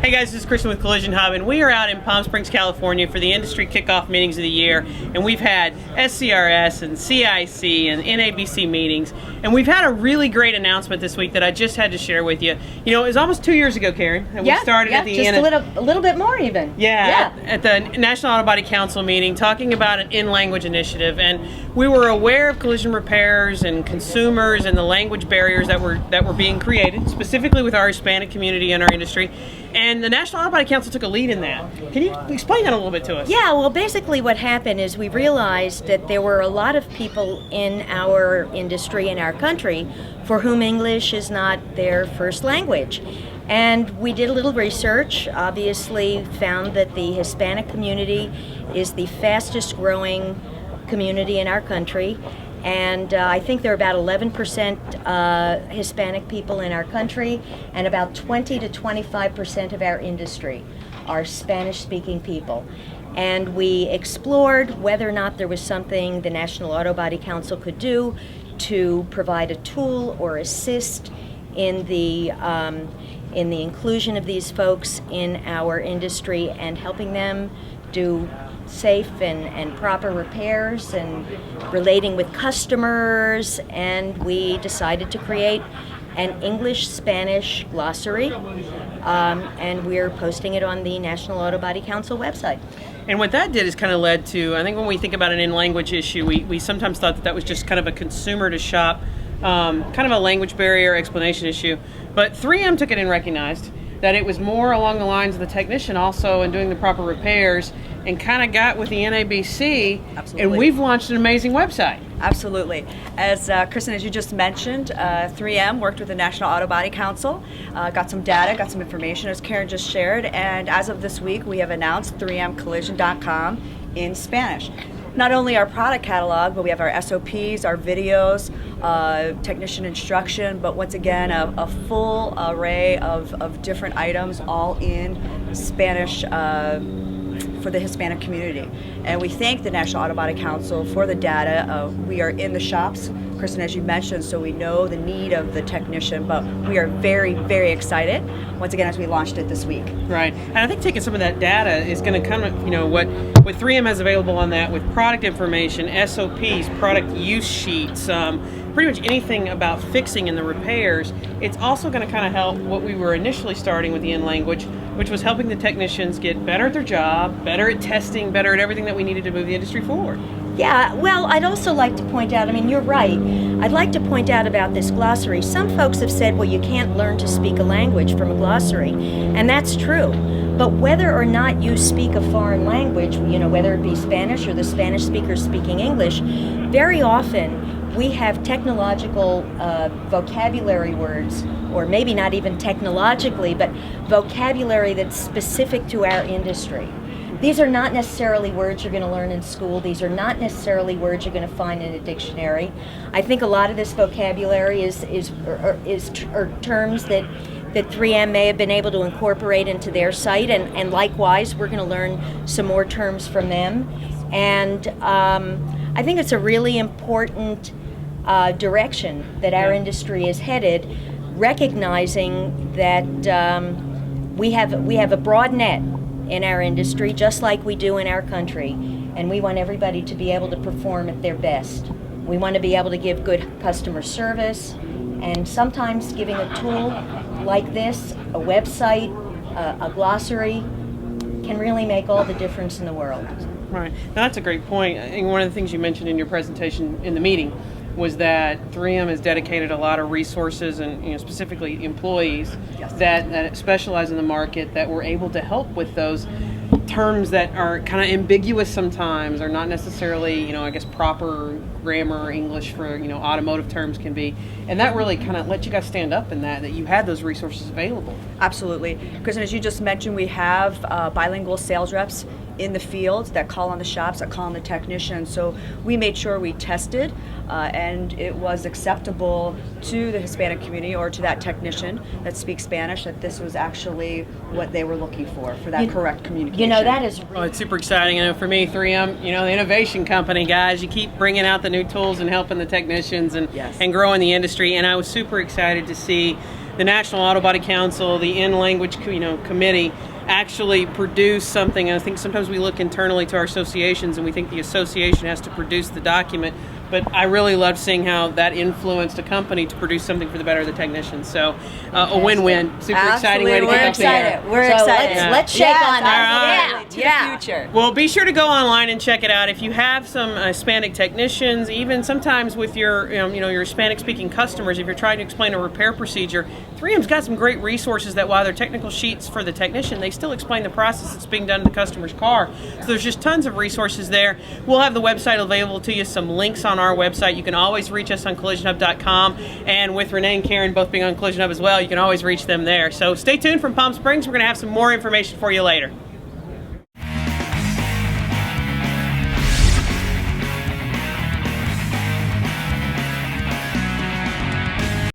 Hey guys, this is Kristen with Collision Hub, and we are out in Palm Springs, California for the industry kickoff meetings of the year, and we've had SCRS and CIC and NABC meetings, and we've had a really great announcement this week that I just had to share with you. You know, it was almost 2 years ago, Karen, that we started at the just a little bit more even. At the National Auto Body Council meeting, talking about an in-language initiative, and we were aware of collision repairs and consumers and the language barriers that were being created, specifically with our Hispanic community and our industry. And the National Auto Body Council took a lead in that. Can you explain that a little bit to us? Yeah, well, basically what happened is we realized that there were a lot of people in our industry, in our country, for whom English is not their first language. And we did a little research, obviously found that the Hispanic community is the fastest growing community in our country. And I think there are about 11% Hispanic people in our country, and about 20 to 25% of our industry are Spanish-speaking people. And we explored whether or not there was something the National Auto Body Council could do to provide a tool or assist in the inclusion of these folks in our industry and helping them do safe and proper repairs and relating with customers. And we decided to create an English-Spanish glossary, and we're posting it on the National Auto Body Council website. And what that did is kind of led to, I think when we think about an in-language issue, we sometimes thought that was just kind of a consumer to shop, kind of a language barrier explanation issue. But 3M took it and recognized that it was more along the lines of the technician also and doing the proper repairs, and kind of got with the NABC. Absolutely. And we've launched an amazing website. Absolutely. As Kristen, as you just mentioned, 3M worked with the National Auto Body Council, got some data, got some information, as Karen just shared, and as of this week, we have announced 3mcollision.com in Spanish. Not only our product catalog, but we have our SOPs, our videos, technician instruction, but once again, a full array of different items, all in Spanish for the Hispanic community. And we thank the National Auto Body Council for the data. We are in the shops, Kristen, as you mentioned, so we know the need of the technician, but we are very, very excited, once again, as we launched it this week. Right, and I think taking some of that data is going to come, you know, what 3M has available on that with product information, SOPs, product use sheets, pretty much anything about fixing and the repairs. It's also going to kind of help what we were initially starting with the in-language, which was helping the technicians get better at their job, better at testing, better at everything that we needed to move the industry forward. Yeah, well, I'd also like to point out, I mean, you're right. I'd like to point out about this glossary. Some folks have said, well, you can't learn to speak a language from a glossary, and that's true. But whether or not you speak a foreign language, you know, whether it be Spanish or the Spanish speaker speaking English, very often we have technological vocabulary words, or maybe not even technologically, but vocabulary that's specific to our industry. These are not necessarily words you're going to learn in school. These are not necessarily words you're going to find in a dictionary. I think a lot of this vocabulary is terms that 3M may have been able to incorporate into their site, and likewise, we're going to learn some more terms from them. And I think it's a really important direction that our industry is headed, recognizing that we have a broad net in our industry, just like we do in our country, and we want everybody to be able to perform at their best. We want to be able to give good customer service, and sometimes giving a tool like this, a website, a glossary, can really make all the difference in the world. Right. Now, that's a great point. I think one of the things you mentioned in your presentation in the meeting was that 3M has dedicated a lot of resources and, you know, specifically employees that specialize in the market, that were able to help with those terms that are kind of ambiguous sometimes, or not necessarily, you know, I guess proper grammar or English for, you know, automotive terms can be. And that really kind of let you guys stand up in that you had those resources available. Absolutely. Kristen, as you just mentioned, we have bilingual sales reps in the field that call on the shops, that call on the technicians. So we made sure we tested and it was acceptable to the Hispanic community or to that technician that speaks Spanish, that this was actually what they were looking for that correct communication. You know, that is... Well, it's super exciting. And for me, 3M, you know, the innovation company, guys, you keep bringing out the new tools and helping the technicians and growing the industry. And I was super excited to see the National Auto Body Council, the in-language committee actually produce something. I think sometimes we look internally to our associations and we think the association has to produce the document, but I really loved seeing how that influenced a company to produce something for the better of the technicians. So a win-win. Super exciting way to We're kick off the year. excited. We're So excited. let's shake on that. All right. To the future. Well, be sure to go online and check it out. If you have some Hispanic technicians, even sometimes with your, your Hispanic-speaking customers, if you're trying to explain a repair procedure, 3M's got some great resources that while they're technical sheets for the technician, they still explain the process that's being done in the customer's car. So there's just tons of resources there. We'll have the website available to you, some links on our website. You can always reach us on collisionhub.com, and with Renee and Karen both being on Collision Hub as well, you can always reach them there. So stay tuned from Palm Springs. We're going to have some more information for you later.